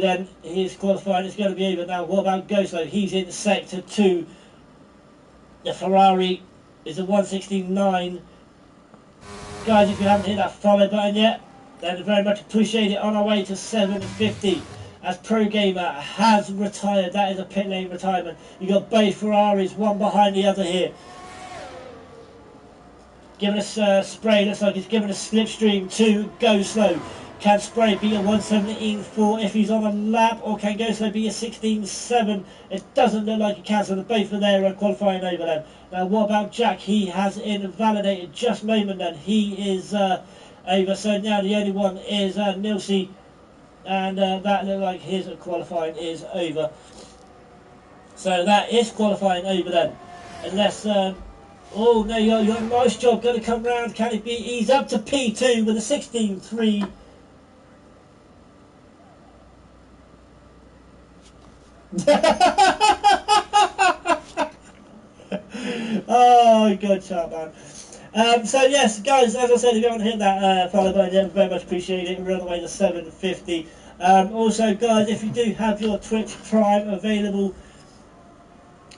then his qualifying is going to be over. Now what about Ghostlo? He's in sector 2. The Ferrari is a 169. Guys, if you haven't hit that follow button yet, then very much appreciate it. On our way to 750 as Pro Gamer has retired. That is a pit lane retirement. You got both Ferraris, one behind the other here. Giving us Spray, looks like he's giving us Slipstream to Ghostlo. Can Spray be a 117.4 if he's on a lap, or can Ghostlo be a 16.7? It doesn't look like he can, so they're both are there qualifying over them. Now what about Jack? He has invalidated just a moment then. He is over, so now the only one is Nilsey, and that looks like his qualifying is over. So that is qualifying over then. Unless, oh no, you got a nice job, going to come round, can it be? He's up to P2 with a 16.3. Oh, good shot, man. So yes, guys, as I said, if you haven't hit that follow button yet, very much appreciate it. We're on the way to 750. Also, guys, if you do have your Twitch Prime available,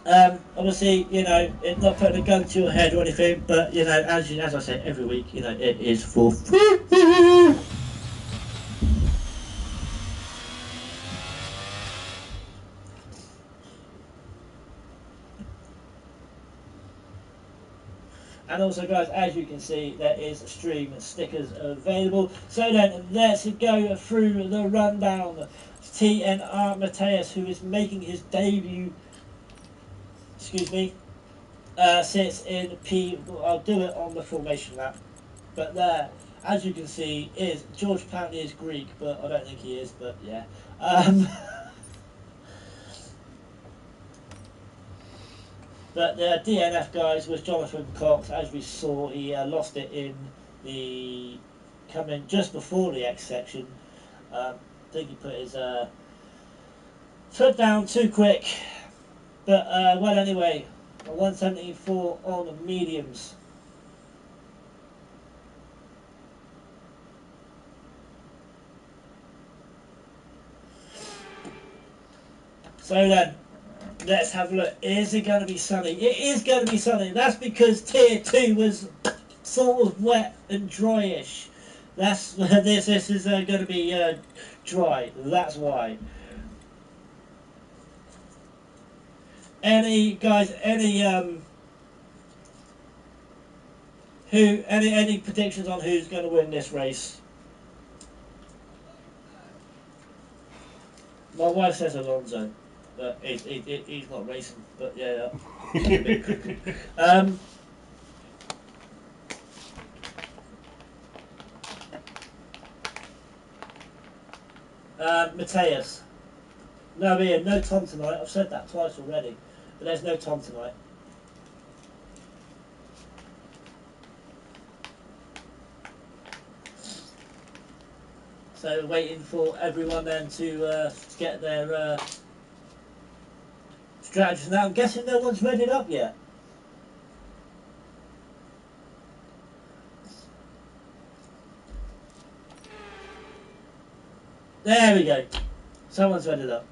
obviously, you know, it's not putting a gun to your head or anything, but you know, as I say every week, you know, it is for free. And also, guys, as you can see, there is stream stickers available. So then, let's go through the rundown. TNR Mateus, who is making his debut, excuse me, sits in P. I'll do it on the formation lap. But there, as you can see, is George Pountney is Greek, but I don't think he is. But yeah. But the DNF, guys, was Jonathan Cox. As we saw, he lost it in the coming just before the X section. I think he put his foot down too quick. But well, anyway, a 174 on the mediums. So then, let's have a look. Is it going to be sunny? It is going to be sunny. That's because tier 2 was sort of wet and dryish. That's this is going to be dry. That's why. Any guys? Any any predictions on who's going to win this race? My wife says Alonso. But he's not racing, but yeah. Mateus. No, Ian, no Tom tonight. I've said that twice already, but there's no Tom tonight. So waiting for everyone then to get their strategies. Now I'm guessing no one's read it up yet. There we go. Someone's read it up.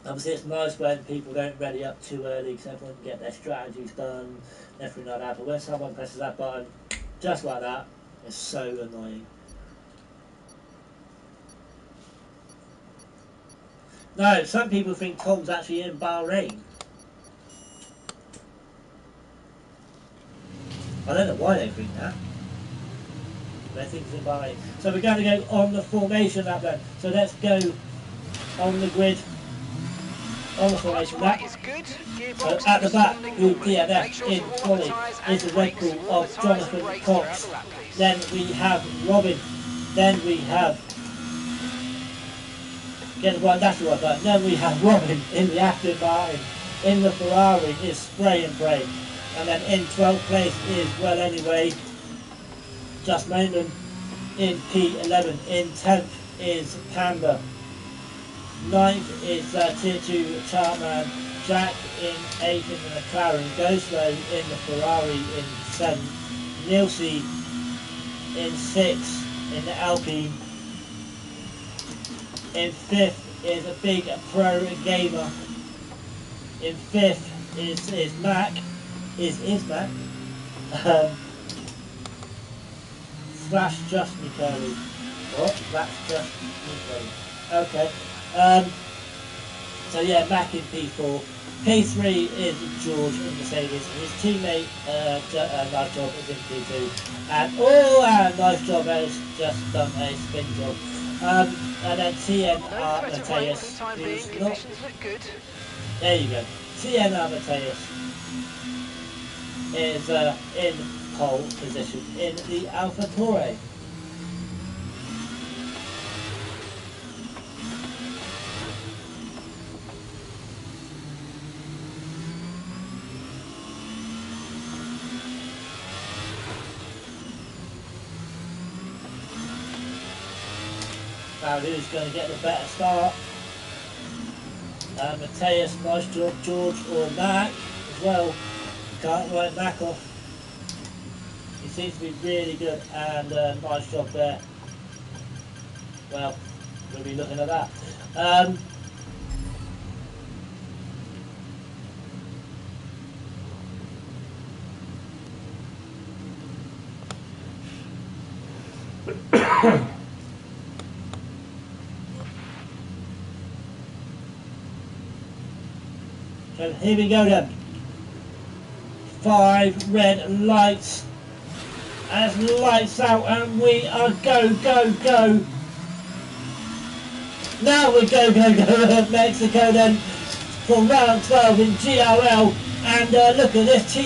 Obviously it's nice when people don't ready up too early because everyone can get their strategies done, everything like that. But when someone presses that button, just like that, it's so annoying. No, some people think Tom's actually in Bahrain. I don't know why they think that. They think it's in Bahrain. So we're going to go on the formation lap then. So let's go on the grid. On the formation lap. So at the back with DNF in quali is the Red Bull of Jonathan Cox. Then we have Robin. Then we have... Get the right, that's the right button. Then we have Robin in the Aston Martin. In the Ferrari is Spray and Bray. And then in 12th place is, well anyway, Just Mainland in P11. In 10th is Panda. 9th is Tier 2 Chartman. Jack in 8th in the McLaren. Ghostlo in the Ferrari in 7th. Nilsey in 6th. in the Alpine. In 5th is a big pro gamer. In 5th is Mac. Is Mac. Slash just Nicoli. What? That's just Nicoli. Okay. So yeah, Mac in P4. P3 is George in Mercedes. His teammate, Nice Job, is in P2. And Nice Job has just done a spin job. And then TNR Mateus, who's not... There you go. TNR Mateus is in pole position in the Alpha Tauri. Now who's going to get the better start? Mateus, Nice Job, George or Mac as well. Can't write Mac off. He seems to be really good and Nice Job there. Well, we'll be looking at that. So here we go then. 5 red lights. As lights out and we are go, go, go. Now we go, go, go Mexico then for round 12 in GRL. And look at this,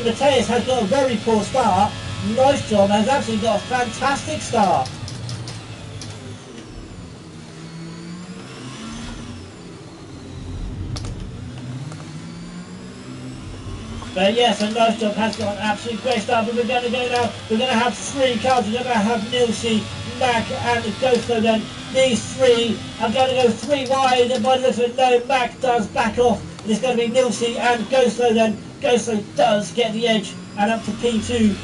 Mateus has got a very poor start. Nice Job has actually got a fantastic start. But yes, a Nice Job has got an absolute great start, but we're going to go now. We're going to have 3 cars. We're going to have Nilsi, Mac and Ghosto then. These 3 are going to go 3 wide, and by the looks of it, no, Mac does back off. It's going to be Nilsi and Ghosto then. Ghosto does get the edge and up to P2.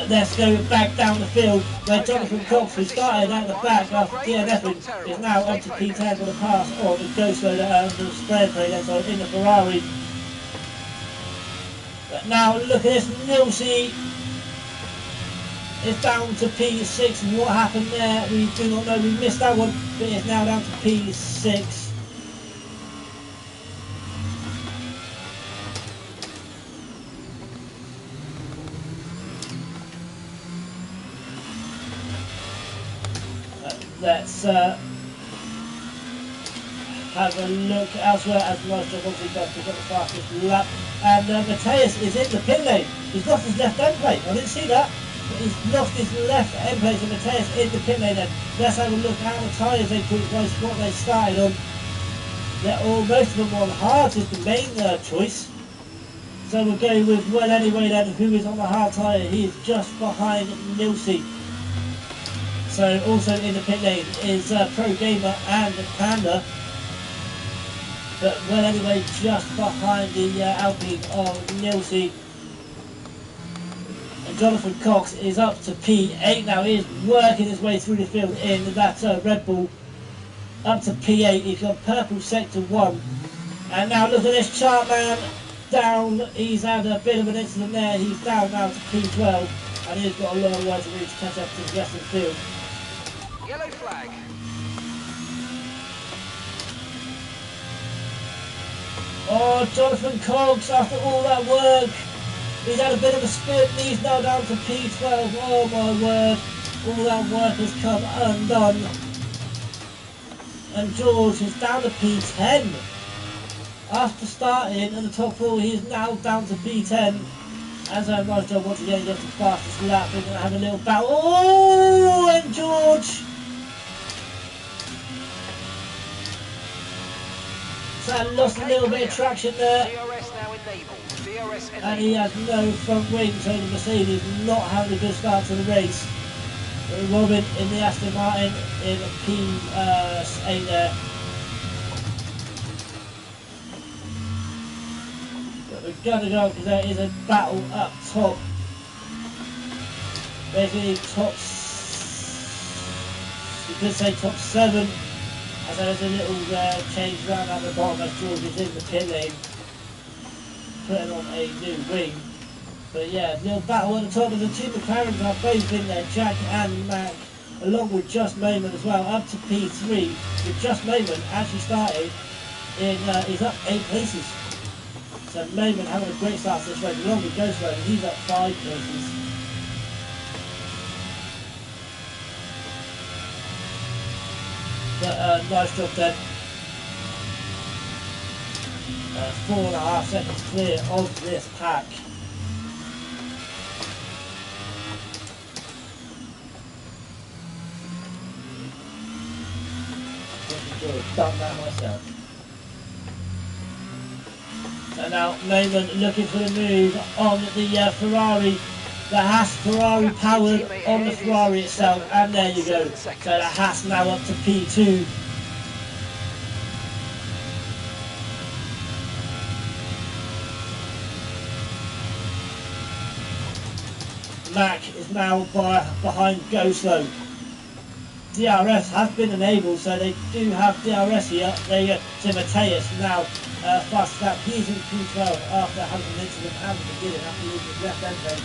Let's go back down the field where Jonathan Cox, who started at the back after DNFing, is now up to P10 for the pass on the Ghosto the spray play so in the Ferrari. But now look at this, Nilsi is down to P6. What happened there? We do not know. We missed that one, but it's now down to P6. Let's have a look elsewhere as Nice Job obviously does pick up the fastest lap. And Mateus is in the pit lane. He's lost his left end plate. I didn't see that. But he's lost his left end plate, so Mateus in the pit lane then. Let's have a look how the tyres they put in what they started on. They're all, most of them on hards is the main choice. So we'll go with, well anyway then, who is on the hard tyre. He is just behind Nilsi. So also in the pit lane is Pro Gamer and Panda. But well anyway, just behind the Alpine of Nilsi. And Jonathan Cox is up to P8 now. He is working his way through the field in that Red Bull. Up to P8, he's got purple sector 1. And now look at this chart man, down, he's had a bit of an incident there. He's down now to P12 and he's got a long way to reach to catch up to the rest of the field. Yellow flag. Oh, Jonathan Cox, after all that work, he's had a bit of a spin, he's now down to P12, oh my word, all that work has come undone. And George is down to P10. After starting in the top 4, he's now down to P10. As a Nice Job once again gets the fastest lap, we're going to have a little battle. Oh, and George! So lost a little bit of traction there. And he has no front wing, so the Mercedes not having a good start to the race. Robin in the Aston Martin in P8 there. But we're going to go because there is a battle up top basically you could say top 7, as there's a little change round at the bottom as George is in the pit lane, putting on a new wing. But yeah, little battle at the top of the two McLarens are both in there, Jack and Mac, along with Just Moment as well, up to P3, with Just Moment actually started in, he's up 8 places. So Moment having a great start to this race, along with Ghost Road, he's up 5 places. But nice job then. 4.5 seconds clear of this pack. Done that myself. So now Moment looking for the move on the Ferrari. The Haas Ferrari powered on the Ferrari itself, and there you go. So the Haas now up to P2. Mac is now behind Go Slow. DRS has been enabled, so they do have DRS here. There you go. So Mateus now fast lap. He's in P12 after having an incident at the beginning, after losing his left end brake.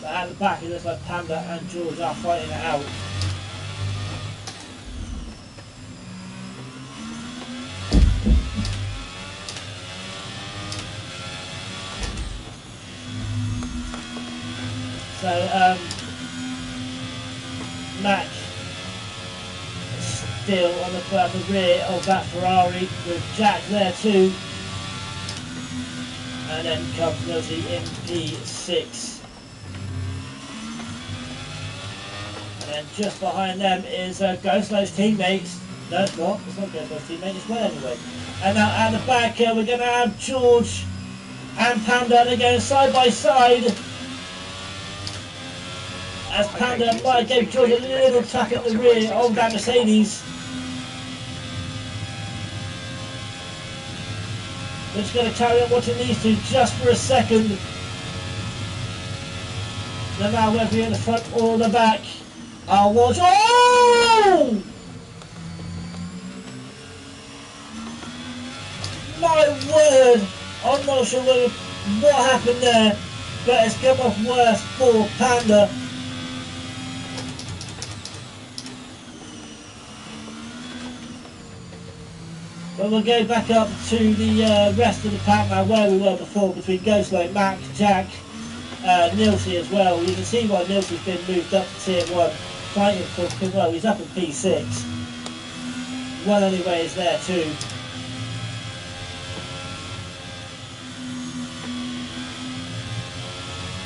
But at the back, it looks like Panda and George are fighting it out. So Mac still on the rear of that Ferrari with Jack there too, and then comes Nosy in P6, and then just behind them is Ghostlow's teammates. No, it's not Ghostlow's teammate, it's well anyway. And now at the back we're going to have George and Panda. They're going side by side, as Panda might give George a little tap at the rear of that Mercedes. We're just going to carry on watching these two just for a second. No matter whether you're in the front or the back, I'll watch. Oh! My word! I'm not sure what happened there, but it's come off worse for Panda. But we'll go back up to the rest of the pack now, where we were before, between Ghostlight, Mac, Jack, Nilsey as well. You can see why Nilsey's been moved up to tier 1, fighting for, well, he's up in P6. Well anyway is there too.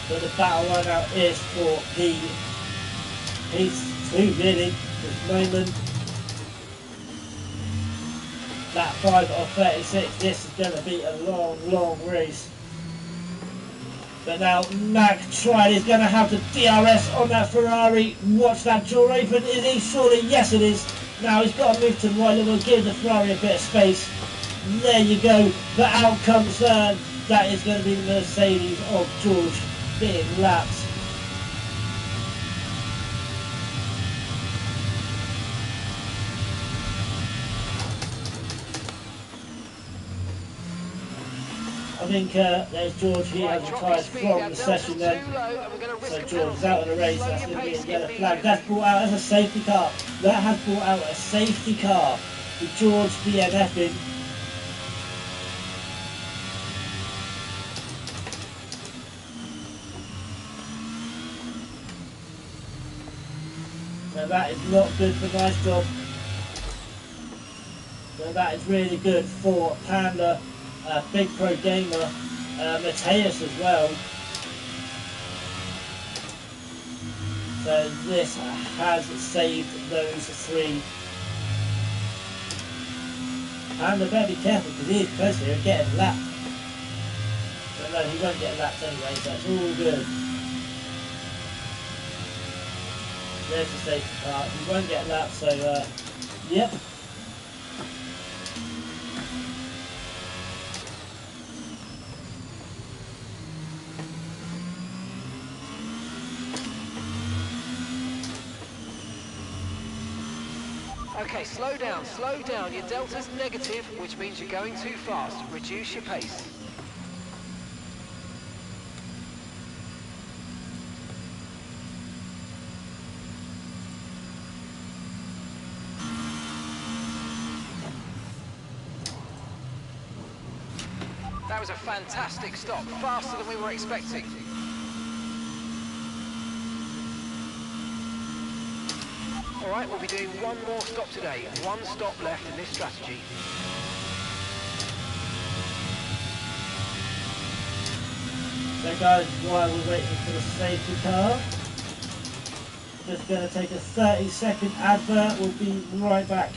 But the battle right now is for P2 really, at the moment. That 5 of 36, this is going to be a long race. But now Mac tried, is going to have the DRS on that Ferrari. Watch that door open, is he? Surely, yes it is. Now he's got to move to the right, we'll give the Ferrari a bit of space. There you go, but out comes that is going to be the Mercedes of George being lapped. I think there's George, he has retired from the session then. So George is out of the race, that's going to be a yellow flag. That's brought out as a safety car. That has brought out a safety car with George DNFing. So that is not good for Nice Job. So that is really good for Panda. Big Pro Gamer, Mateus as well. So this has saved those 3. And they better be careful because he is close here and getting lapped. But no, he won't get lapped anyway, so it's all good. There's the safety car. He won't get lapped, so yep. Okay, slow down, slow down. Your delta's negative, which means you're going too fast. Reduce your pace. That was a fantastic stop, faster than we were expecting. All right, we'll be doing one more stop today. One stop left in this strategy. So guys, while we're waiting for the safety car, just going to take a 30-second advert. We'll be right back.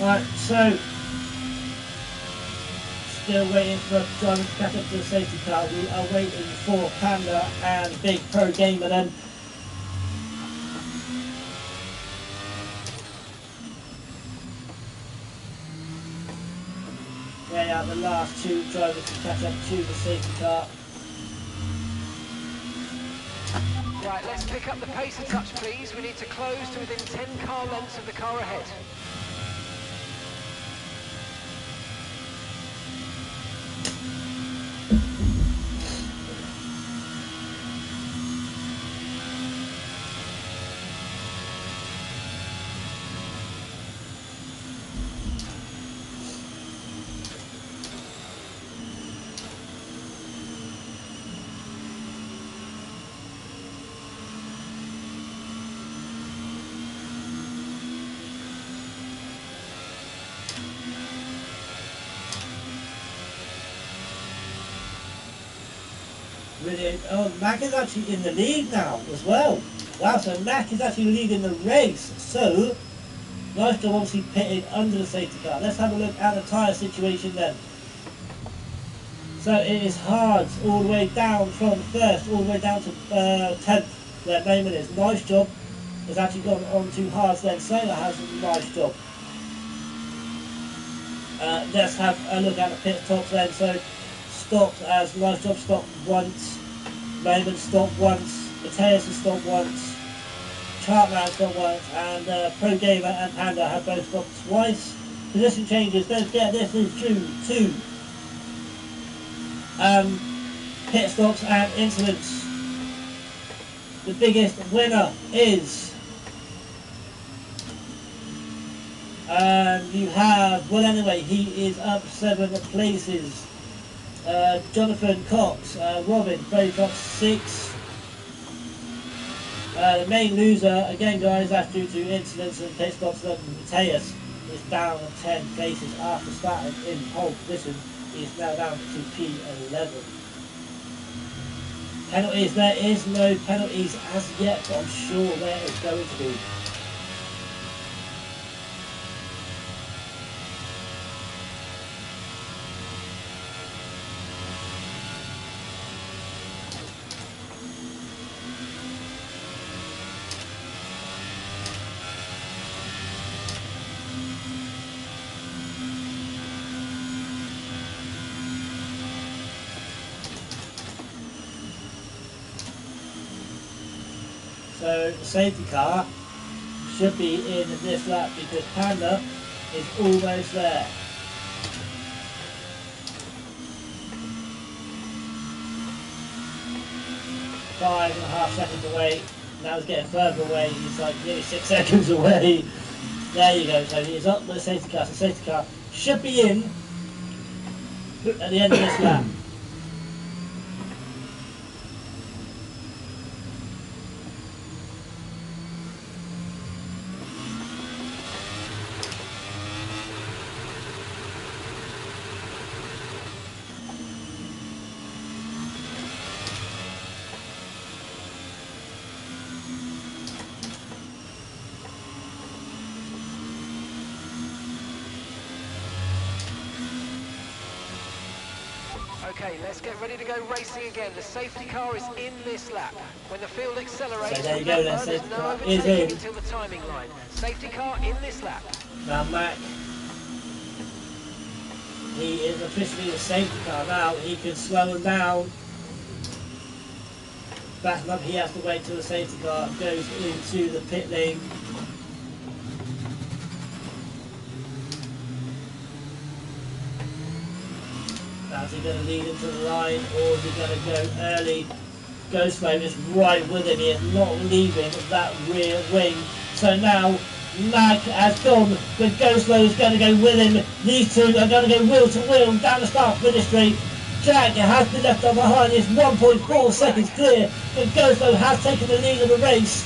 Right, so still waiting for drivers to catch up to the safety car. We are waiting for Panda and Big Pro Gamer then. They are the last two drivers to catch up to the safety car. Right, let's pick up the pace a touch, please. We need to close to within 10 car lengths of the car ahead. Brilliant. Oh, Mac is actually in the lead now as well. Wow, so Mac is actually leading the race. So, nice job obviously pitting under the safety car. Let's have a look at the tyre situation then. So it is Hards all the way down from first, all the way down to 10th, where Neyman is. Nice job. Has actually gone on to Hards then. Sailor has a nice job. Let's have a look at the pit stops then. So stopped as nice job, stopped once. Neyman stopped once. Mateus has stopped once. Chartman stopped once. And Pro Gamer and Panda have both stopped twice. Position changes. Don't forget this is due to pit stops and incidents. The biggest winner is you have, well anyway, he is up 7 places. Jonathan Cox, Robin, both up 6. The main loser, again guys, that's due to incidents and pit stops. Mateus is down 10 places after starting in pole position. He is now down to P11. Penalties, there is no penalties as yet, but I'm sure there is going to be. So the safety car should be in this lap because Panda is almost there. Five and a half seconds away. Now he's getting further away. He's like nearly 6 seconds away. There you go. So he's up with the safety car. So the safety car should be in at the end of this lap. Okay, let's get ready to go racing again. The safety car is in this lap. When the field accelerates, So there you go, then, remember, there's safety no car is overtaking in. until the timing line. Safety car in this lap. Now Mac, he is officially the safety car now. He can slow him down. Back him up, he has to wait till the safety car goes into the pit lane. Now is he going to lead him to the line, or is he going to go early? Go Slow is right with him, he is not leaving that rear wing. So now Mac has gone, but Go Slow is going to go with him. These two are going to go wheel to wheel down the start finish straight. Jack has been left on behind, it's 1.4 seconds clear, but Go Slow has taken the lead of the race.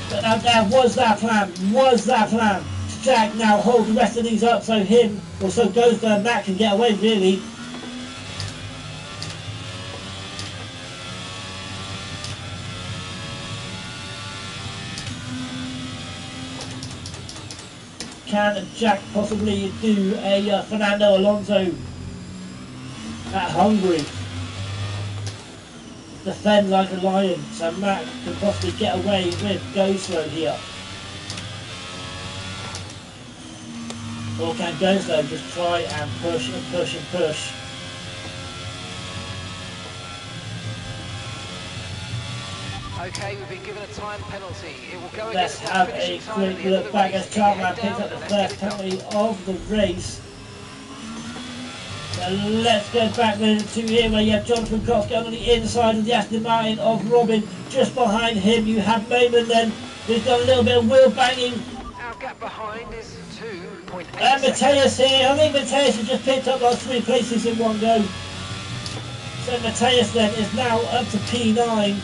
But now was that plan. Jack now hold the rest of these up so him, or so Go Slow and Mac can get away really. Can Jack possibly do a Fernando Alonso at Hungary? Defend like a lion, so Mac can possibly get away with Go Slow here. Or can Go Slow just try and push and push and push? Okay, we've been given a time penalty. It will go Let's against the have a finishing time at quick the end of look the back race. as Keep your Chartman head picks down up the and let's get first it done. penalty of the race. So let's go back then to here where you have Jonathan Cox going on the inside of the Aston Martin of Robin. Just behind him you have Mayman then, who's got a little bit of wheel banging. Our gap behind is 2.8 And seconds. Mateus here, I think Mateus has just picked up like 3 places in one go. So Mateus then is now up to P9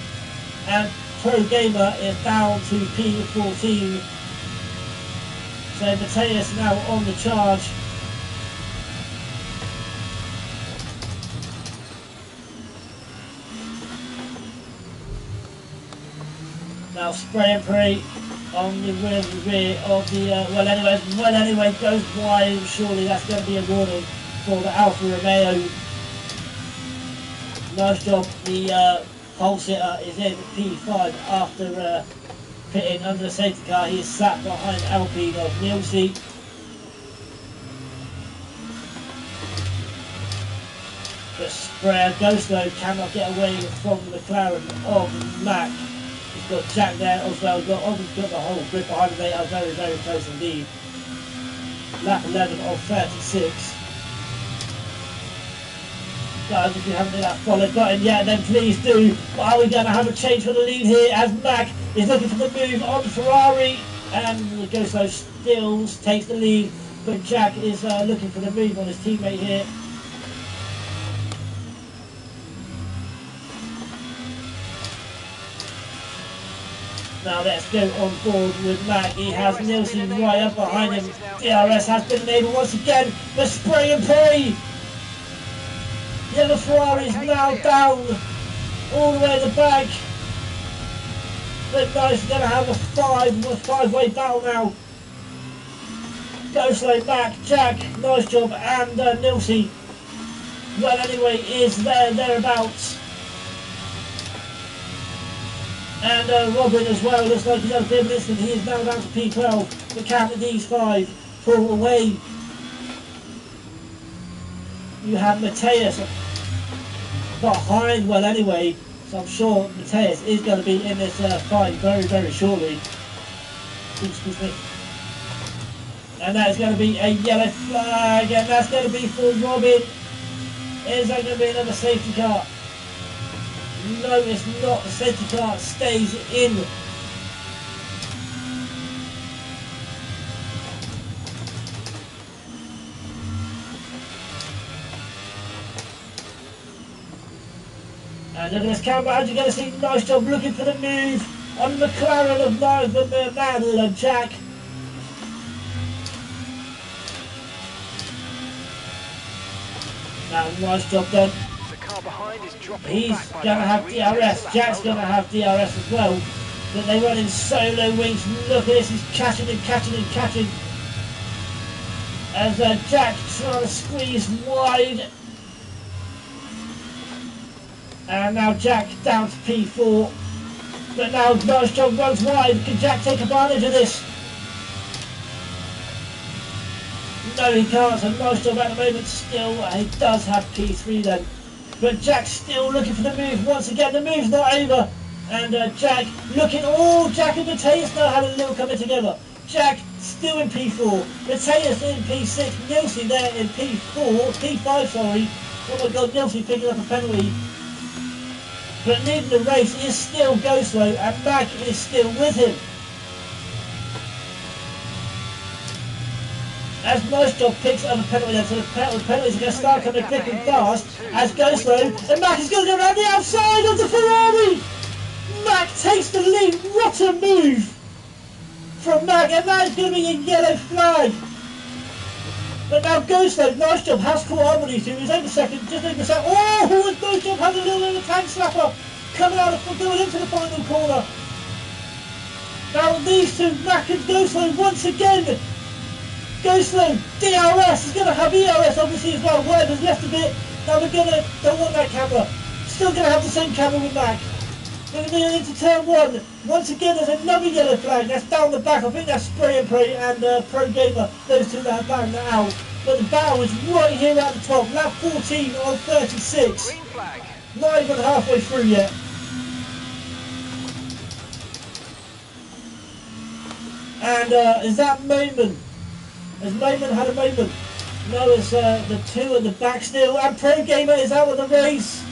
and Pro Gamer is down to P14. So Mateus now on the charge. Now Spray and Pray on the rear of the, well anyway, goes wide. Surely that's going to be a warning for the Alfa Romeo. Nice job, the pole sitter is in P5 after pitting under the safety car. He is sat behind Alpine of Nielsen. But Spray Go Slow cannot get away from the McLaren of Mac. He's got Jack there as well, got the whole grid behind him. They are very, very close indeed. Lap 11 of 36. Guys, if you haven't hit that follow button yet, then please do. Are we going to have a change for the lead here as Mac is looking for the move on Ferrari, and Go Slow still takes the lead, but Jack is looking for the move on his teammate here. Now let's go on board with Mac. He has Nielsen right up behind him. DRS has been enabled once again. The Spray and Pray. Yeah, the Ferrari is now down all the way at the back. But nice, going to have a five-way battle now. Go Slow, Mac, Jack, nice job, and Nielsen. Well, anyway, is thereabouts. And Robin as well, looks like he's had a bit of an instant. He is now down to P12. The count of these 5 pull away. You have Mateus behind, well anyway, so I'm sure Mateus is going to be in this fight very, very shortly. Excuse me. And that is going to be a yellow flag, and that's going to be for Robin. Is that going to be another safety car? No, it's not. The safety car stays in. And look at this camera, as you're going to see, nice job looking for the move on the McLaren of Madel and Jack. Now, nice job done. Behind is dropping. He's going to have DRS, Jack's going to have DRS as well, but they run in solo wings. Look at this, he's catching and catching and catching as Jack trying to squeeze wide. And now Jack down to P4. But now Nice Job runs wide. Can Jack take advantage of this? No, he can't. So Nice Job at the moment still. He does have P3 then. But Jack's still looking for the move once again. The move's not over. And Jack looking. Oh, Jack and Mateus now had a little coming together. Jack still in P4. Mateus in P6. Nilsey there in P5, sorry. Oh my god, Nilsey picking up a penalty. But leading the race is still Ghostlow, and Mac is still with him. As Nice Job picks up a penalty then, so the penalties are going to start coming thick and fast as Ghostlow, and Mac is going to go around the outside of the Ferrari! Mac takes the lead. What a move from Mac, and that is going to be a yellow flag. But now Ghostlow, Nice Job has caught up with these two. He's over second, just over second. Oh, and Nice Job has a little bit of a tank slapper coming out of going into the final corner. Now these two, Mac and Ghostlow, once again. Ghostlow, DRS is going to have ERS obviously as well. Whatever's left of it. Now we're going to, don't want that camera. Still going to have the same camera with Mac. We're going to into turn one. Once again, there's another yellow flag. That's down the back. I think that's Spray and Pray and Pro Gamer. Those two that have banged that out. But the battle is right here at the top. Lap 14 on 36. Green flag. Not even halfway through yet. And is that Moment? Has Moment had a moment? No, it's the two at the back still. And Pro Gamer is out of the race.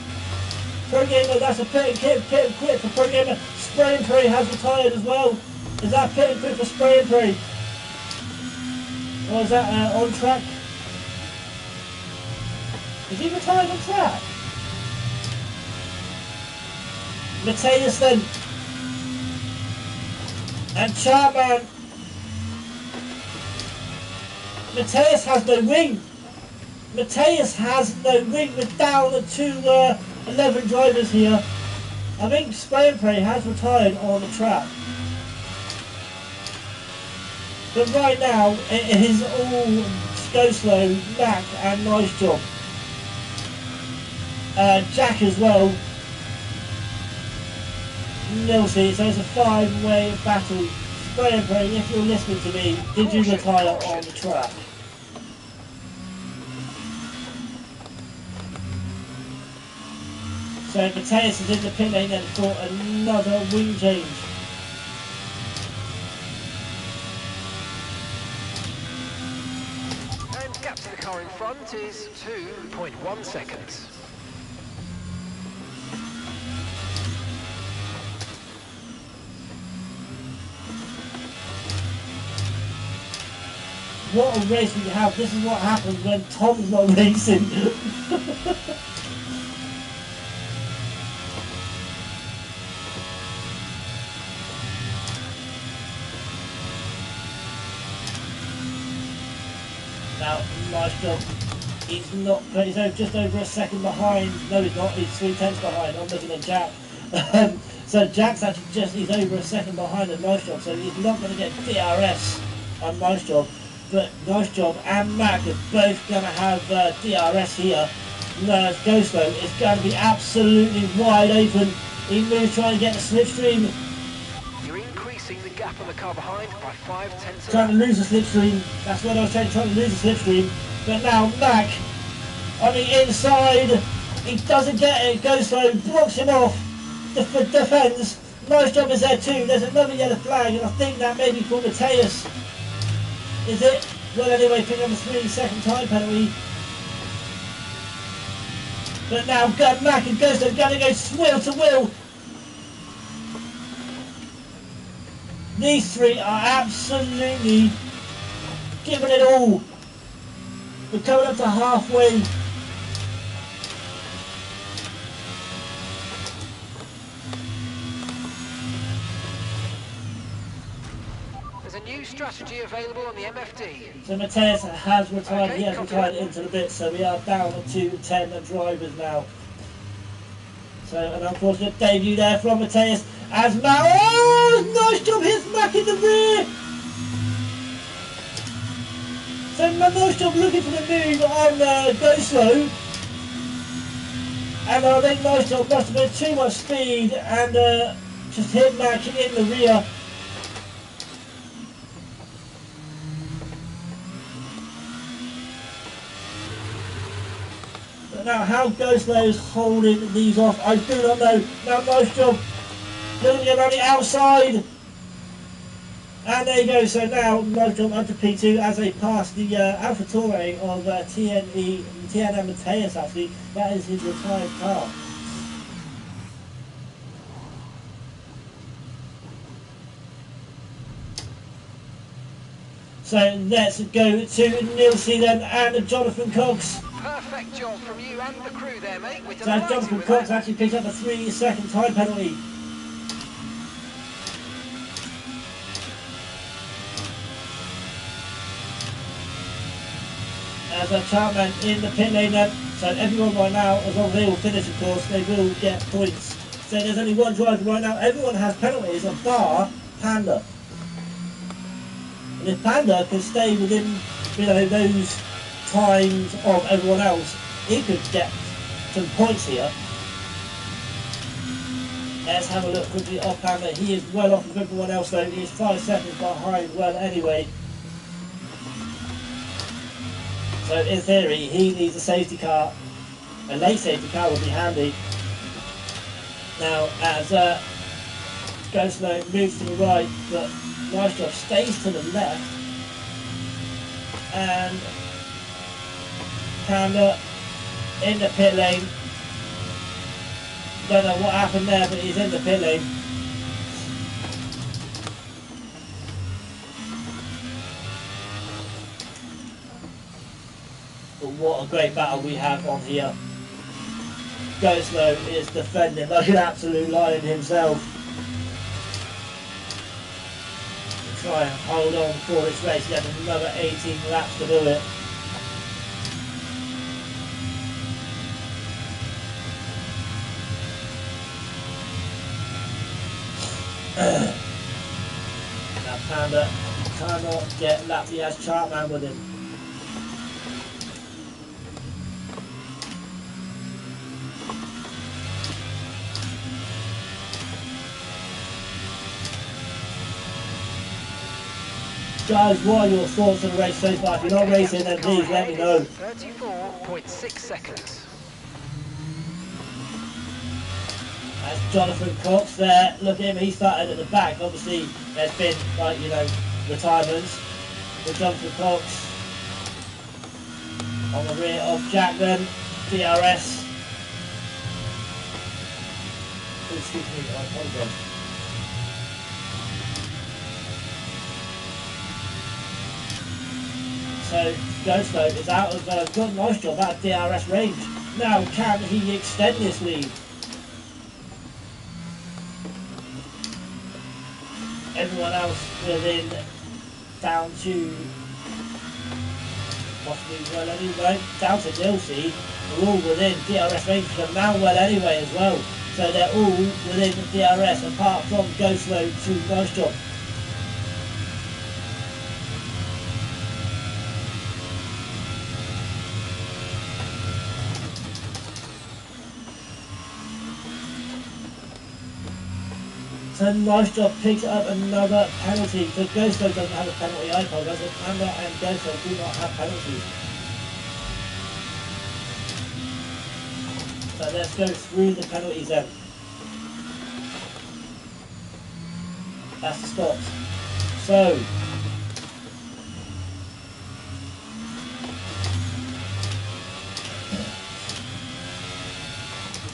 Pro Gamer, that's a pit and quit for Pro Gamer. Spray and Pray has retired as well. Is that pit and quit for Spray and Pray? Or is that on track? Is he retired on track? Mateus then. And Charman. Mateus has no wing. Mateus has no wing. We're down to 11 drivers here. I think Spray and Pray has retired on the track. But right now, it is all Ghostlow, Mac and Nice Job. Jack as well. Nilsey, so it's a 5-way battle. Spray and Pray, if you're listening to me, did you retire on the track? So Mateus is in the pit lane then for another wing change. And gap to the car in front is 2.1 seconds. What a race we have. This is what happens when Tom's not racing. Now, Nice Job. He's not, he's just over a second behind. No, he's not. He's 3/10 behind. I'm looking at Jack. So Jack's actually he's over a second behind the Nice Job. So he's not going to get DRS on Nice Job. But Nice Job and Mac are both going to have DRS here. Ghostlow is going to be absolutely wide open. He moves trying to get the slipstream. You're increasing the gap on the car behind by 5/10. Trying to lose the slipstream. That's what I was trying to lose the slipstream. But now Mac on the inside. He doesn't get it. Ghostlow blocks him off. Defends. Nice Job is there too. There's another yellow flag, and I think that may be for Mateus. Is it? Well, anyway, pick up a 3-second time penalty. But now Mac and Ghostlow are going to go wheel to wheel. These three are absolutely giving it all. We're coming up to halfway. There's a new strategy available on the MFD. So Mateus has retired, he has retired into the bit, so we are down to 10 drivers now. So an unfortunate debut there from Mateus as Mac. Oh, Nice Job hits Mac in the rear! So Nice Job looking for the move on Ghostlow. And I think Nigel must have been too much speed and just hit Mac in the rear. But now how Ghostlow is holding these off, I do not know. Now Nigel looking around the outside. And there you go, so now Nigel under P2 as they pass the Alpha Touring of TNM Mateus actually. That is his retired car. So let's go to Nilsey then and Jonathan Cox. Perfect job from you and the crew there, mate. So Jonathan Cox actually picked up a 3-second time penalty. As a Chartman in the pit lane then. So everyone right now, as long as they will finish of course, they will get points. So there's only one driver right now. Everyone has penalties, bar Panda. And if Panda can stay within, you know, those times of everyone else, he could get some points here. Let's have a look quickly off Panda. He is well off of everyone else though. He is 5 seconds behind well anyway. So in theory, he needs a safety car. A late safety car would be handy. Now as Ghostlow moves to the right, but Nice Job stays to the left. And Panda in the pit lane. Don't know what happened there, but he's in the pit lane. But what a great battle we have on here. Ghostlow is defending like an absolute lion himself. Try and hold on for this race. He has another 18 laps to do it. Now Panda cannot get lapped. He has Chartman with him. Guys, what are your thoughts on the race so far? If you're not racing, then please let me know. 34.6 seconds. That's Jonathan Cox there. Look at him, he started at the back. Obviously, there's been, like, you know, retirements. With Jonathan Cox on the rear of Jack then, DRS. Excuse me, I apologise. So Ghostlow is out of got Nice Job out of DRS range. Now can he extend this lead? Everyone else within down to possibly well anyway, down to Nilsey, are all within DRS range for them now well anyway as well. So they're all within DRS apart from Ghostlow to Nice Job. So Nice Job picks up another penalty. So Ghostlow doesn't have a penalty, I apologise. So Panda and Ghostlow do not have penalties. So let's go through the penalties then. That's the stops.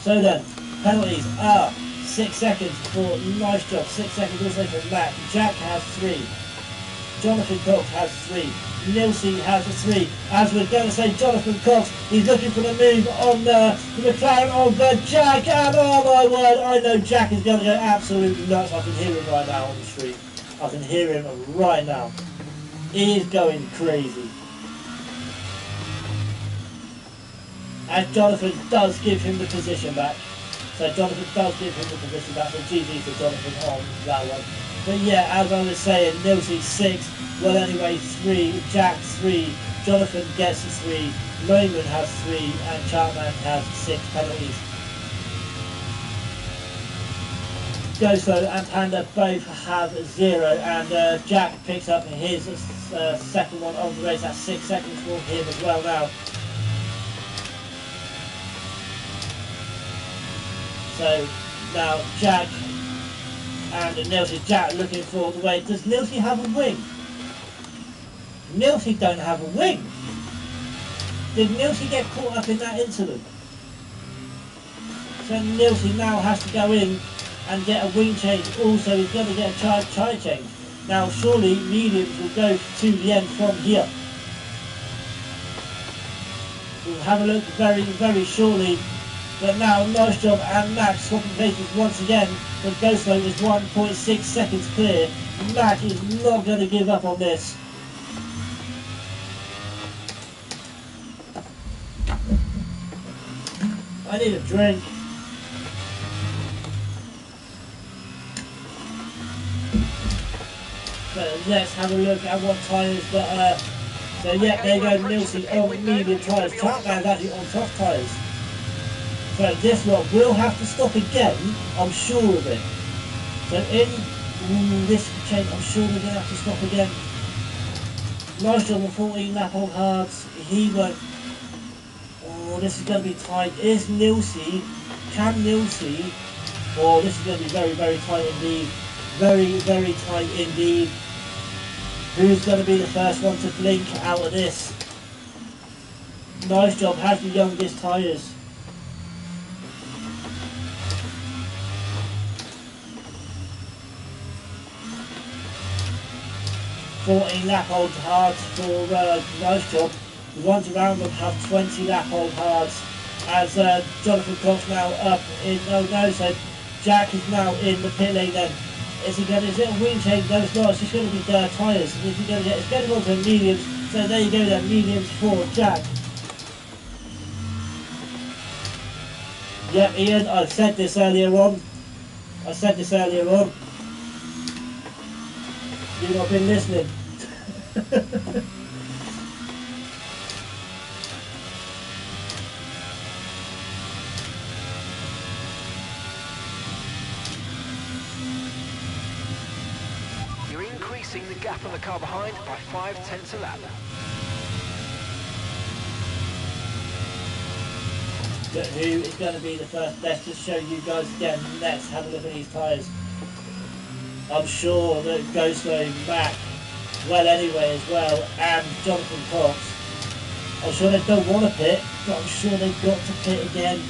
So then, penalties are 6 seconds for Nice Job, 6 seconds also for Matt. Jack has 3. Jonathan Cox has 3. Nilsey has a 3. As we're going to say, Jonathan Cox, he's looking for the move on the McLaren of Jack. And oh my word, I know Jack is going to go absolutely nuts. I can hear him right now on the street. I can hear him right now. He is going crazy. And Jonathan does give him the position back. So Jonathan does give him the position back, so GG for Jonathan on that one. But yeah, as I was saying, Nilsey 6, well anyway 3, Jack 3, Jonathan gets 3, Lehman has 3, and Chartman has 6 penalties. Go Slow and Panda both have 0, and Jack picks up his second one of the race. That's 6 seconds for him as well now. So now Jack and Nilsey. Jack looking for the way. Does Nilsey have a wing? Nilsey don't have a wing. Did Nilsey get caught up in that incident? So Nilsey now has to go in and get a wing change. Also, he's going to get a tyre change. Now, surely mediums will go to the end from here. We'll have a look very, very shortly. But now, nice job, and Max swapping places once again. But Go Slow is 1.6 seconds clear. Mac is not going to give up on this. I need a drink. So let's have a look at what tyres, but so yeah, there you go, Nilsey on medium tyres. Chartman's actually on soft tyres. So this lot will have to stop again, I'm sure of it. So in this change, I'm sure they're going to have to stop again. Nice job on 14 lap on hards. He won't. Oh, this is going to be tight. Is Nilsey? Can Nilsey? Oh, this is going to be very, very tight indeed. Very, very tight indeed. Who's going to be the first one to blink out of this? Nice job. Has the youngest tyres. Lap old hards for nice job. The ones around them have 20 lap old hards. As Jonathan Cox now up in, oh no, so Jack is now in the pit lane then. Is it a wing change? No, it's not. It's just going to be tyres. Is he going to get? It's going to go to mediums. So there you go then, mediums for Jack. Yep, Ian, I said this earlier on. You've not been listening. You're increasing the gap on the car behind by 0.5 a lap. But who is going to be the first? Let's just show you guys again. Let's have a look at these tyres. I'm sure that Go Slow back well anyway as well, and Jonathan Cox. I'm sure they don't want to pit, but I'm sure they've got to pit again.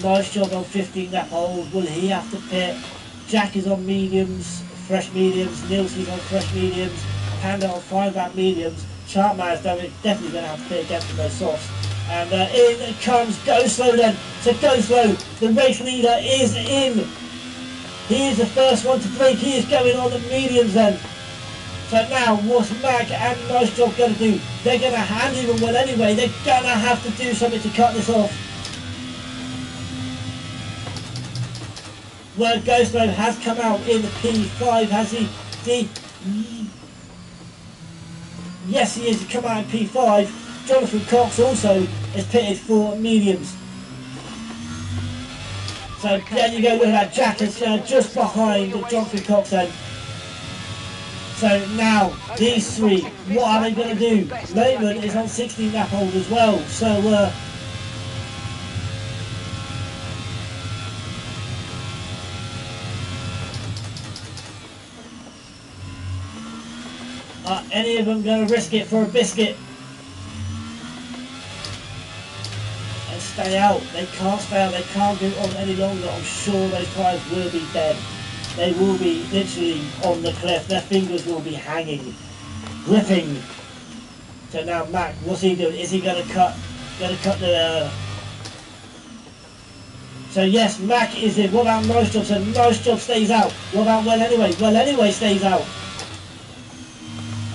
Nice job on 15 lap hold. Will he have to pit? Jack is on mediums, fresh mediums. Nilsey's on fresh mediums. Panda on 5 lap mediums. Chartman's definitely going to have to pit again for those softs. And in comes Go Slow then. So Go Slow, the race leader, is in. He is the first one to break. He is going on the mediums then. So now, what's Mac and Nice Job going to do? They're going to hand him well anyway. They're going to have to do something to cut this off. Well, Go Slow has come out in the P5, has he? Yes, he is. Come out in P5. Jonathan Cox also is pitted for mediums. So there you go, look at that. Jack is just behind Jonathan Cox then. So now, these three, what are they going to do? Lehman is on 16 lap hold as well, so are any of them going to risk it for a biscuit? And stay out. They can't stay out. They can't go on any longer. I'm sure those tyres will be dead. They will be literally on the cliff. Their fingers will be hanging, gripping. So now Mac, what's he doing? Is he going to cut the? So yes, Mac is in. What about Nice Job? So Nice Job stays out. What about Well Anyway? Well Anyway stays out.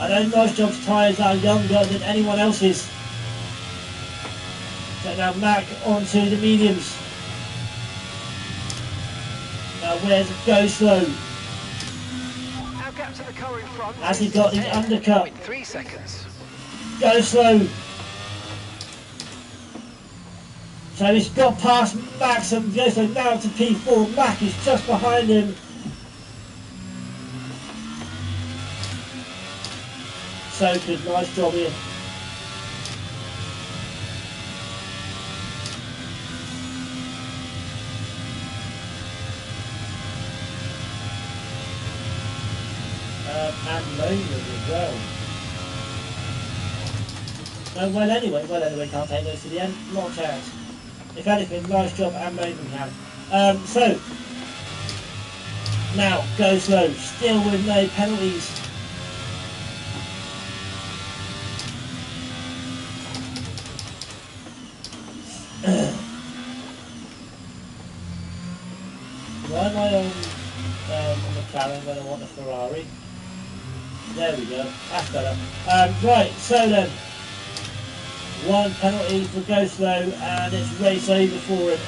I know Nice Job's tyres are younger than anyone else's. So now Mac onto the mediums. Now where's Go Slow? Our gap to the car in front. Has he got the undercut? 3 seconds. Go Slow. So he's got past Max and goes so now to P4. Mac is just behind him. So good, nice job here. And Logan as well. Well anyway, can't take those to the end, not a chance. If anything, nice job and Logan can. So, now, go slow, still with no penalties. Why am I on McLaren when I want a Ferrari? There we go, that's better. Right, so then, one penalty for go slow and it's race over for him.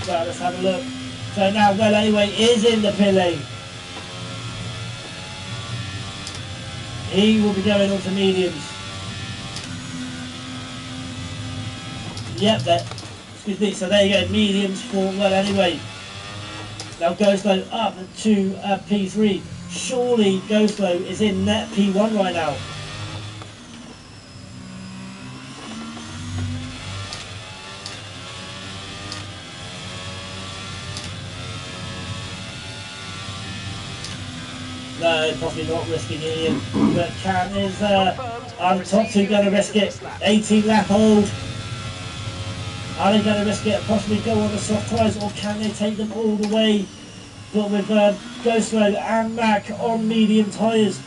Well, let's have a look. So now, well anyway, is in the pit lane. He will be going on to mediums. Yep, excuse me, so there you go, mediums for, well anyway. Now go slow up to P3. Surely go slow is in net P1 right now. No, possibly not risking it, but Can is are the top two going to risk it. 18 lap hold. Are they going to risk it and possibly go on the soft tyres, or can they take them all the way? But with Go Slow and Mac on medium tyres.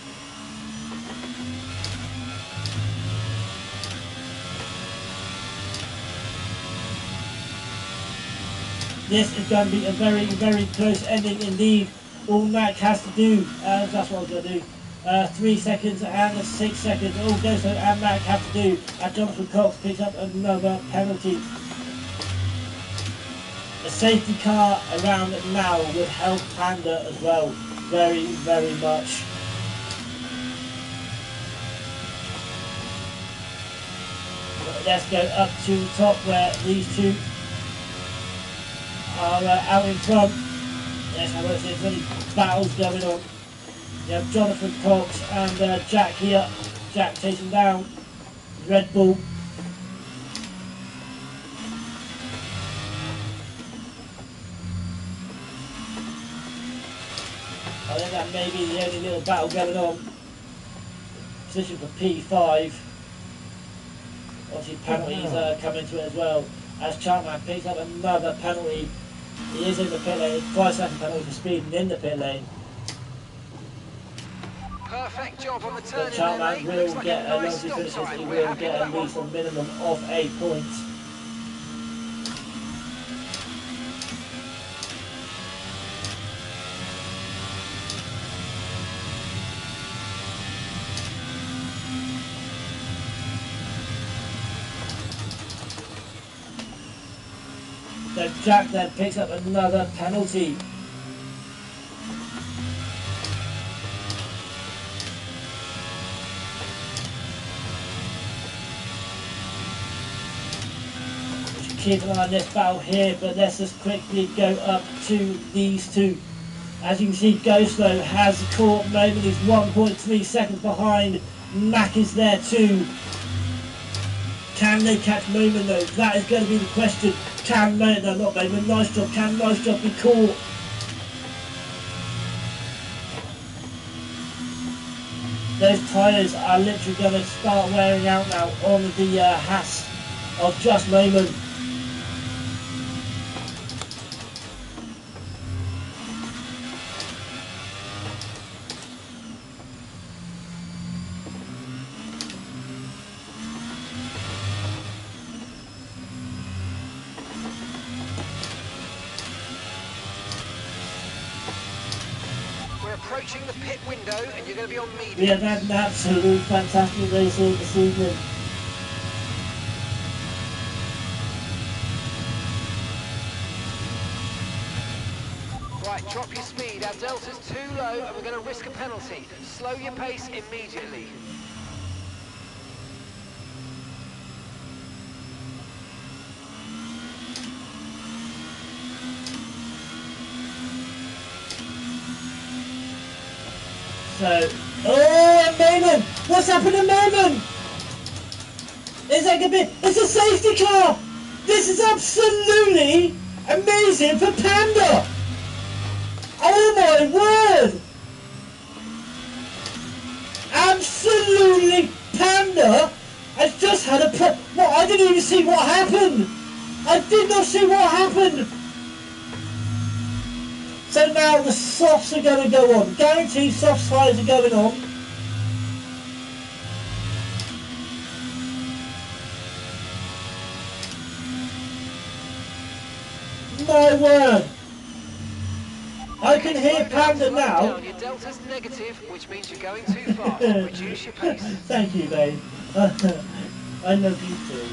This is going to be a very, very close ending indeed. All Mac has to do, that's what I'm going to do, 3 seconds and 6 seconds. All Go Slow and Mac have to do. And Jonathan Cox picks up another penalty. A safety car around now would help Panda as well, very, very much. Let's go up to the top where these two are out in front. Yes, I want to see if there's any battles going on. You have Jonathan Cox and Jack here. Jack chasing down Red Bull. I think that may be the only little battle going on. Position for P5. Obviously penalties come into it as well. As Chartman picks up another penalty. He is in the pit lane. 5-second penalty for speeding in the pit lane. Perfect job on the turn. But Chartman will get, as long as he finishes, he will get at least a minimum of 8 points. So Jack then picks up another penalty. Keep an eye on this battle here, but let's just quickly go up to these two. As you can see, Go Slow has caught Moment, he's 1.3 seconds behind. Mac is there too. Can they catch Moment though? That is going to be the question. Can Moment, no not Moment, nice job, can nice job be caught? Those tyres are literally going to start wearing out now on the Haas of just Moment. Approaching the pit window and you're going to be on medium. We have had an absolute fantastic race here this evening. Right, drop your speed. Our delta's too low and we're going to risk a penalty. Slow your pace immediately. So, oh, Mayman! What's happened to Mayman? Is that gonna be? It's a safety car. This is absolutely amazing for Panda. Oh my word! Absolutely, Panda has just had a what? I didn't even see what happened. I did not see what happened. So now the softs are going to go on. Guaranteed soft tyres are going on. My word. I can hear Panda now. Your delta's negative, which means you're going too fast. Reduce your pace. Thank you, babe. I love you too.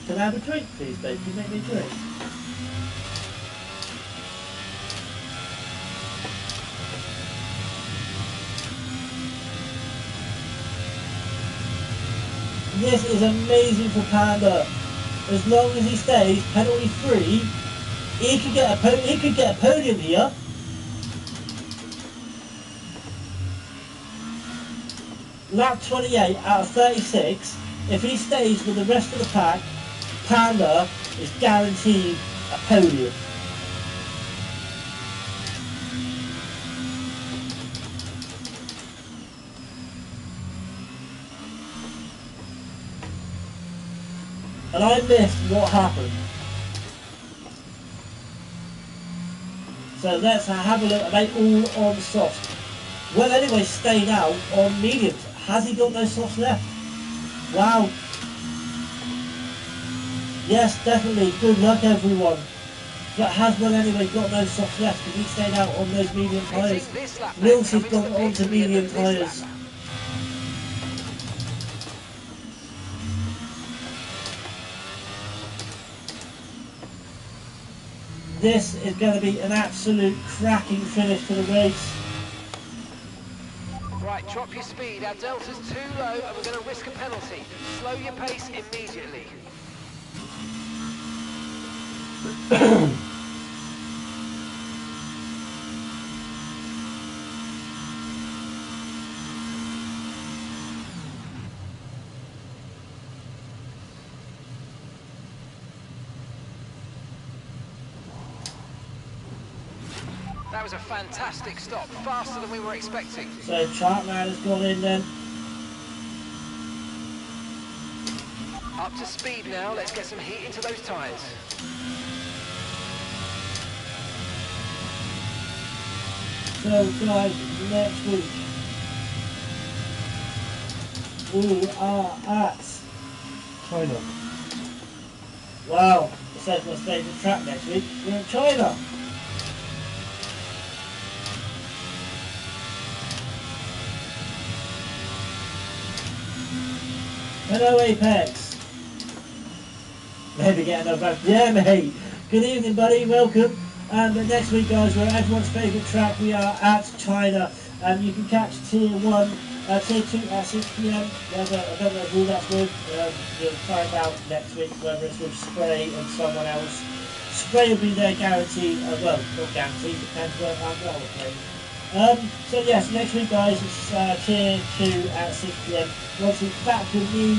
Can I have a drink, please, babe? Can you make me a drink? This is amazing for Panda. As long as he stays penalty free, he could get a podium here. Lap 28 out of 36. If he stays with the rest of the pack, Panda is guaranteed a podium. And I missed what happened. So let's have a look. Are they all on softs? Well, anyway, staying out on mediums. Has he got no softs left? Wow. Yes, definitely. Good luck, everyone. But has well anyway got no softs left because he stayed out on those medium tyres. Nilson's gone on to medium tyres. This is going to be an absolute cracking finish to the race. Right, drop your speed. Our delta's too low and we're going to risk a penalty. Slow your pace immediately. That was a fantastic stop, faster than we were expecting. So Chartman has gone in then. Up to speed now, let's get some heat into those tyres. So guys, next week we are at China. Wow, it says my favourite track next week. We're in China. Hello Apex. Maybe get another. Yeah mate. Good evening buddy, welcome. And next week guys, we're at everyone's favourite track. We are at China. You can catch Tier 1, Tier 2 at 6 PM. I don't know who that's with. You'll find out next week whether it's with Spray and someone else. Spray will be there guaranteed, well, not guaranteed, depends where I'm well playing. So yes, next week guys, it's Tier 2 at 6 PM. Obviously back with me,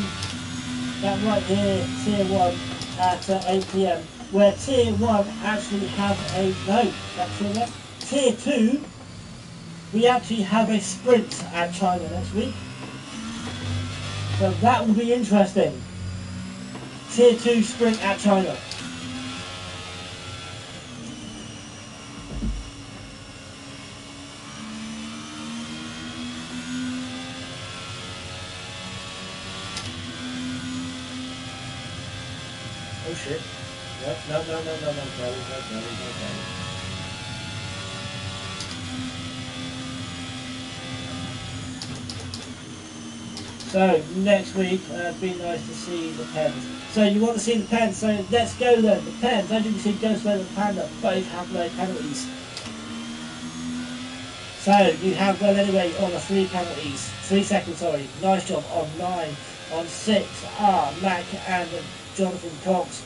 that right here, Tier 1 at 8 PM. Where Tier 1 actually have a, no, that's all right. Tier 2, we actually have a sprint at China next week. So that will be interesting. Tier 2 sprint at China. Oh shit. No. So next week, it'd be nice to see the pens. So you want to see the pens, so let's go then. The pens, as you can see, Ghost Whale and Panda both have no penalties. So you have, well anyway, on the 3 penalties, 3 seconds, sorry. Nice job on 9, on 6, Mac and Jonathan Cox.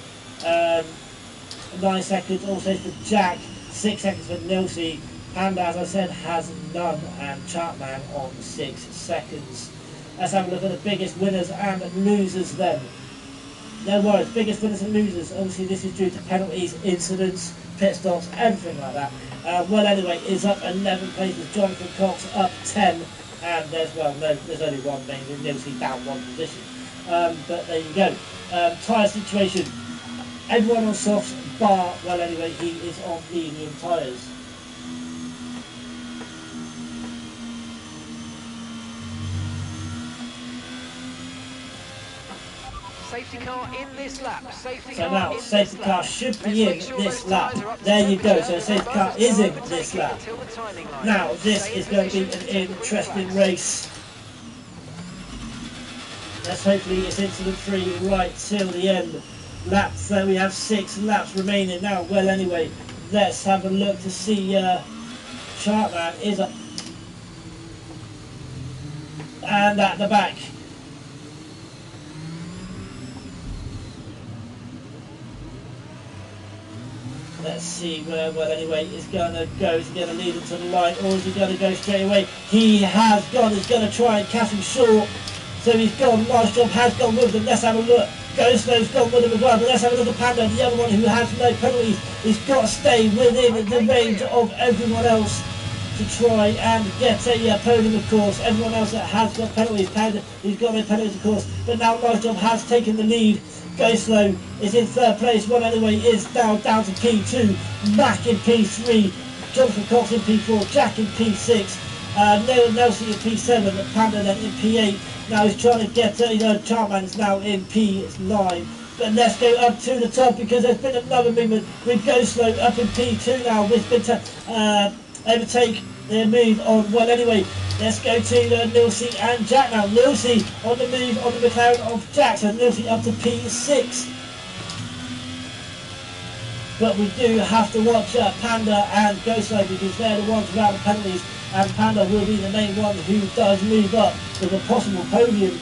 9 seconds also for Jack, 6 seconds for Nilsey, Panda, as I said, has none, and Chartman on 6 seconds. Let's have a look at the biggest winners and losers then. No worries, biggest winners and losers. Obviously, this is due to penalties, incidents, pit stops, everything like that. Well, anyway, is up 11 places. Jonathan Cox up 10, and there's only one main. You'll see down one position. But there you go. Tyre situation. Everyone on softs, bar. Well, anyway, he is on medium tyres. Safety car in this lap. Safety So car now, in safety this car lap. should be Let's in make sure this those lap. tyres are up to There you go, temperature. so the safety car Both is in cars this overtaking lap. until the timing line. Now, this Stay in is going to be position an to take green interesting flags. race. Let's hopefully it's incident-free right till the end. Laps, so we have 6 laps remaining now. Well, anyway, let's have a look to see Chartman is up. And at the back. Let's see where, well, anyway, is going to go. Is he going to lead him to the line, or is he going to go straight away? He has gone. He's going to try and catch him short. So he's gone. Nice job, has gone with them. Let's have a look. Go Slow's gone with him as well. But let's have a look at Panda, the other one who has no penalties. He's got to stay within the range of everyone else to try and get a podium, of course. Everyone else that has got penalties, Panda, he's got no penalties, of course. But now Nice Job has taken the lead. Go Slow is in 3rd place. Well, anyway, is down to P2. Mac in P3. Jonathan Cox in P4. Jack in P6. Nelson in P7. Panda then in P8. Now he's trying to get, Chartman is now in P9. But let's go up to the top because there's been another movement with Go Slow up in P2 now. With been to overtake their move on. Well, anyway, let's go to Nilsey and Jack now. Nilsey on the move on the McLaren of Jack. So Nilsey up to P6. But we do have to watch Panda and Go Slow because they're the ones without the penalties. And Panda will be the main one who does move up with a possible podium.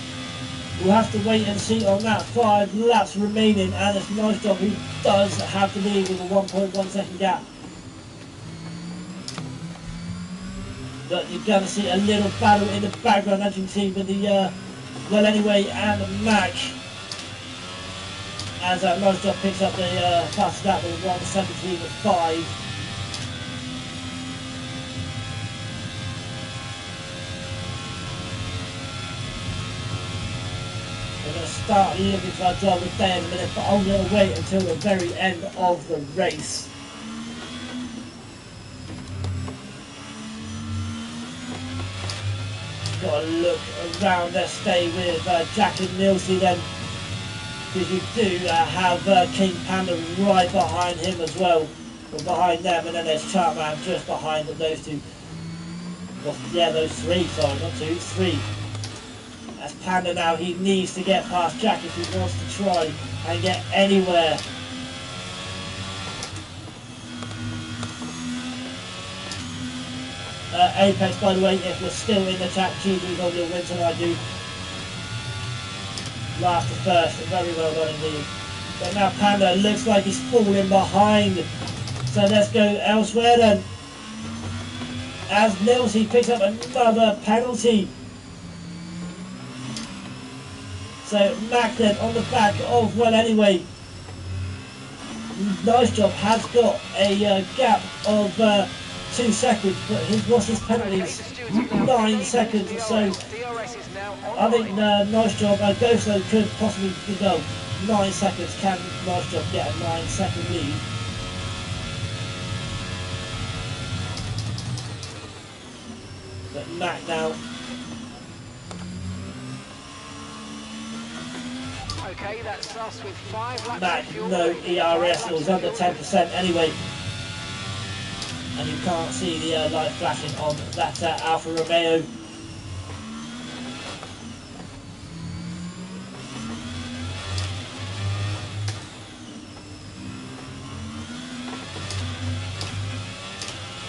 We'll have to wait and see on that. 5 laps remaining, and it's Nice Job who does have the lead with a 1.1 second gap. But you're going to see a little battle in the background, as you can see, with the, well, anyway, and the Mac. As Nice Job picks up the fastest lap with 1:17.5. We're going to start looking for our job with day in a minute, but I'm going to wait until the very end of the race. Got to look around. Let's stay with Jack and Nilsey then, because you do have King Panda right behind him as well, or behind them, and then there's Chartman just behind those two. Well, yeah, those 3, sorry, not 2, 3. That's Panda now. He needs to get past Jack if he wants to try and get anywhere. Apex, by the way, if you're still in the chat, GG's on your win tonight, dude. Last to first, very well done indeed. But now Panda looks like he's falling behind. So let's go elsewhere then. As Nilsey picks up another penalty. So Mac then on the back of, well, anyway, Nice Job has got a gap of 2 seconds, but what's his penalties? 9 seconds. So I think Nice Job, Go Slow could possibly go 9 seconds. Can Nice Job get a 9-second lead? But Mac now. Okay, that's us with 5 laps Mac, of fuel. no ERS, it was under 10% anyway. And you can't see the light flashing on that Alfa Romeo.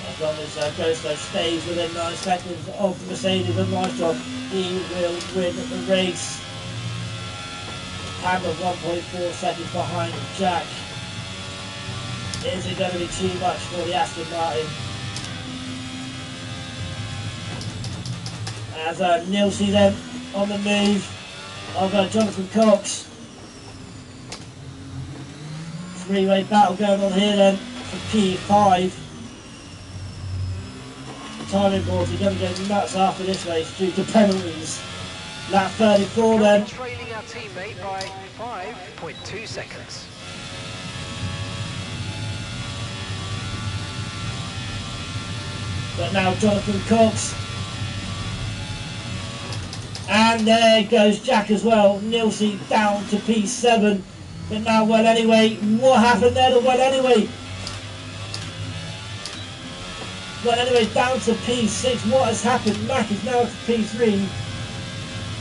As long as Go Slow stays within 9 seconds of the Mercedes and Nice Job, he will win the race. Panda 1.4 seconds behind Jack. Is it going to be too much for the Aston Martin? As Nilsey then on the move of Jonathan Cox. Three-way battle going on here then for P5. Timing boards are going to go nuts after this race due to penalties. Lap 34 then. Trailing our teammate by 5.2 seconds. But now Jonathan Cox. And there goes Jack as well. Nilsey down to P7. But now Well Anyway. What happened there to Well Anyway? Well Anyway down to P6. What has happened? Mac is now to P3.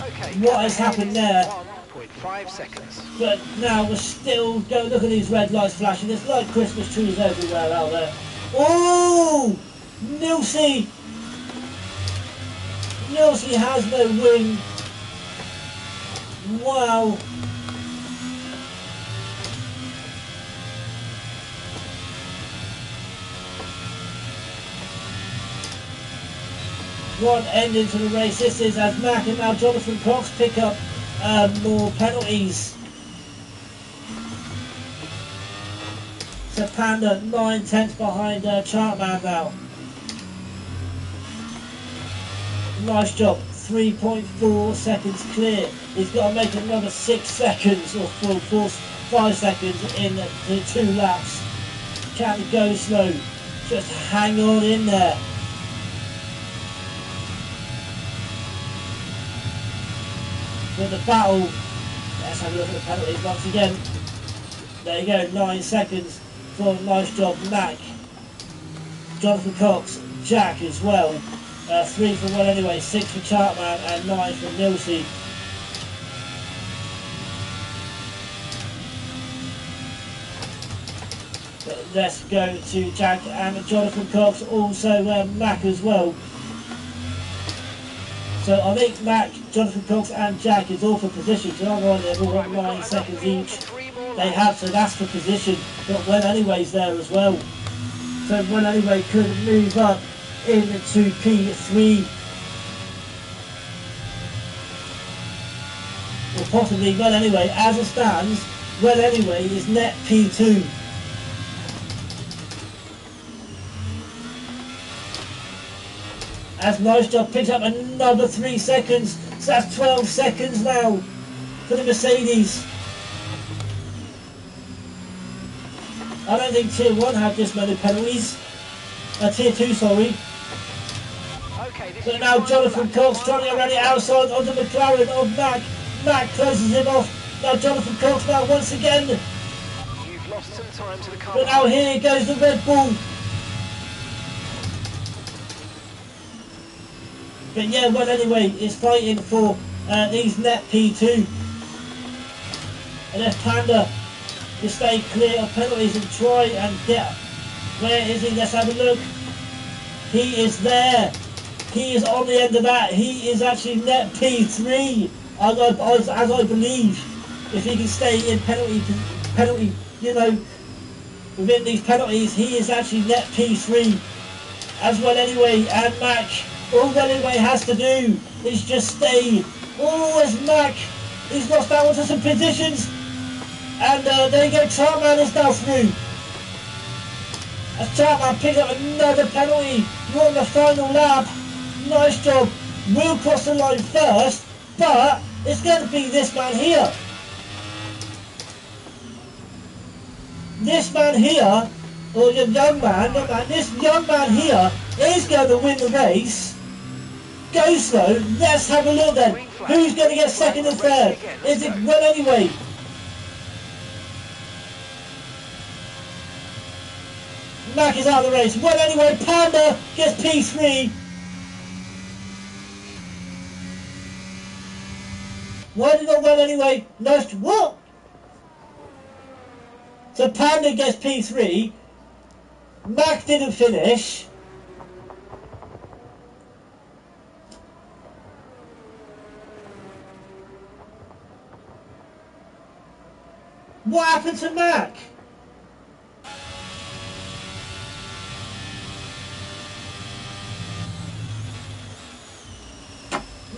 Okay, what has happened there? 1.5 seconds. But now we're still going. Look at these red lights flashing. There's like Christmas trees everywhere out there. Oh! Nilsey! Nilsey has no wing. Wow. What an ending to the race this is, as Mac and now Jonathan Cox pick up more penalties. So Panda 9/10 behind Chartman now. Nice job, 3.4 seconds clear. He's got to make another 6 seconds or 5 seconds in the 2 laps. Can't go slow, just hang on in there. With the battle, let's have a look at the penalties once again. There you go, 9 seconds for a nice job, Mac. Jonathan Cox, Jack as well. 3 for Well Anyway, 6 for Chartman and 9 for Nilsey. But let's go to Jack and Jonathan Cox, also Mac as well. So I think Mac, Jonathan Cox and Jack is all for position, so otherwise they've all got 9 seconds each. They have, so that's for position, but Well Anyway's there as well. So Well Anyway could move up into P3. Or possibly Well Anyway, as it stands, Well Anyway is net P2. As Nice Job picks up another 3 seconds, so that's 12 seconds now for the Mercedes. I don't think Tier 1 had this many penalties. Tier 2, sorry. Okay, But now Jonathan Cox trying to get around the outside of the McLaren of Mac. Mac closes him off. Now Jonathan Cox now once again. You've lost some time to the car. But now here goes the Red Bull. But yeah, Well Anyway is fighting for these net P2. And there's Panda to stay clear of penalties and try and get... Where is he? Let's have a look. He is there. He is on the end of that. He is actually net P3, as I believe. If he can stay in penalty, you know, within these penalties, he is actually net P3. As Well Anyway and Mac. All Well Anyway has to do is just stay. Oh, it's Mac. He's lost out onto some positions. And there you go, Chartman is now through. As Chartman picks up another penalty. You're on the final lap. Nice job. We'll cross the line first, but it's going to be this man here. This man here, or the young man, not man, this young man here is going to win the race. Go slow. Let's have a look then. Who's going to get second and third? Is it Well Anyway? Mac is out of the race. Well Anyway, Panda gets P3. Why did not Well Anyway? Nice. What? So Panda gets P3. Mac didn't finish. What happened to Mac?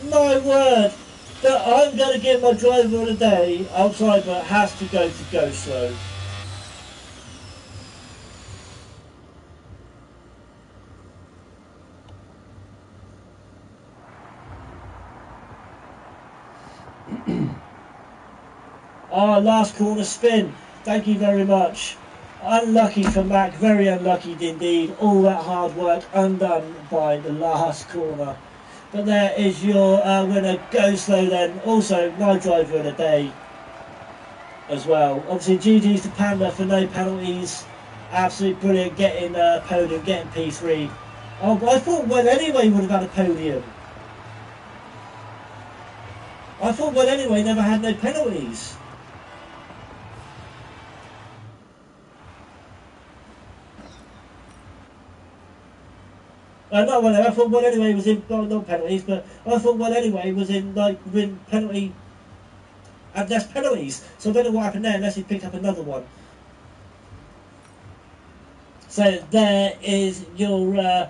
my word. But I'm going to give my driver of the day, our driver has to go slow. Ah, last corner spin. Thank you very much. Unlucky for Mac, very unlucky indeed. All that hard work undone by the last corner. But there is your winner, Go Slow then. Also, my driver of the day as well. Obviously, GG's to Panda for no penalties. Absolutely brilliant, getting podium, getting P3. Oh, but I thought Well Anyway would have had a podium. I thought Well Anyway never had no penalties. Not Well Anyway, I thought Well Anyway was in, not penalties, but I thought Well Anyway was in, like, win penalty, and less penalties. So I don't know what happened there unless he picked up another one. So there is your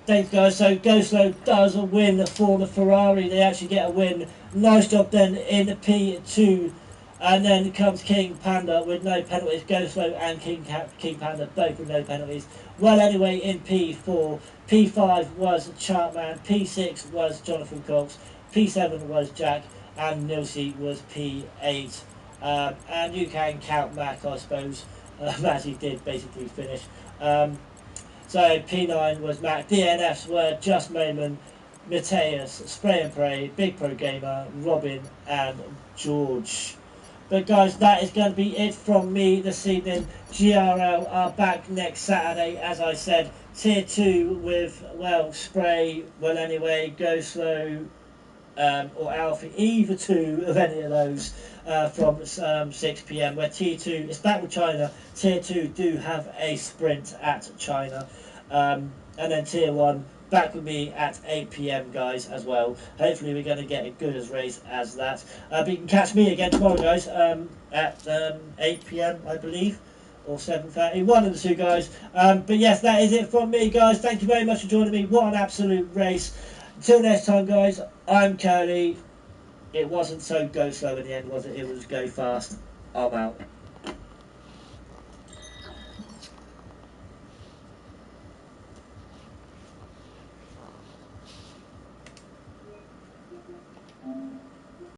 thanks guys. So Go Slow does a win for the Ferrari. They actually get a win. Nice job then in P2. And then comes King Panda with no penalties. Go Slow and King Panda both with no penalties. Well Anyway in P4. P5 was Chartman. P6 was Jonathan Cox. P7 was Jack. And Nilsey was P8. And you can count Mac, I suppose, as he did basically finish. So P9 was Mac. DNFs were Just Moment, Mateus, Spray and Pray, Big Pro Gamer, Robin, and George. But guys, that is going to be it from me this evening. GRL are back next Saturday, as I said. Tier 2 with, well, Spray, Well Anyway, Go Slow, or Alfie, either two of any of those from 6 PM. Where Tier 2 is back with China. Tier 2 do have a sprint at China. And then Tier 1 back with me at 8 PM, guys, as well. Hopefully we're going to get a good as race as that. But you can catch me again tomorrow, guys, at 8 PM, I believe, or 7:30, one of the two, guys. But yes, that is it from me, guys. Thank you very much for joining me. What an absolute race. Until next time, guys, I'm Curly. It wasn't so go slow in the end, was it? It was go fast. I'm out.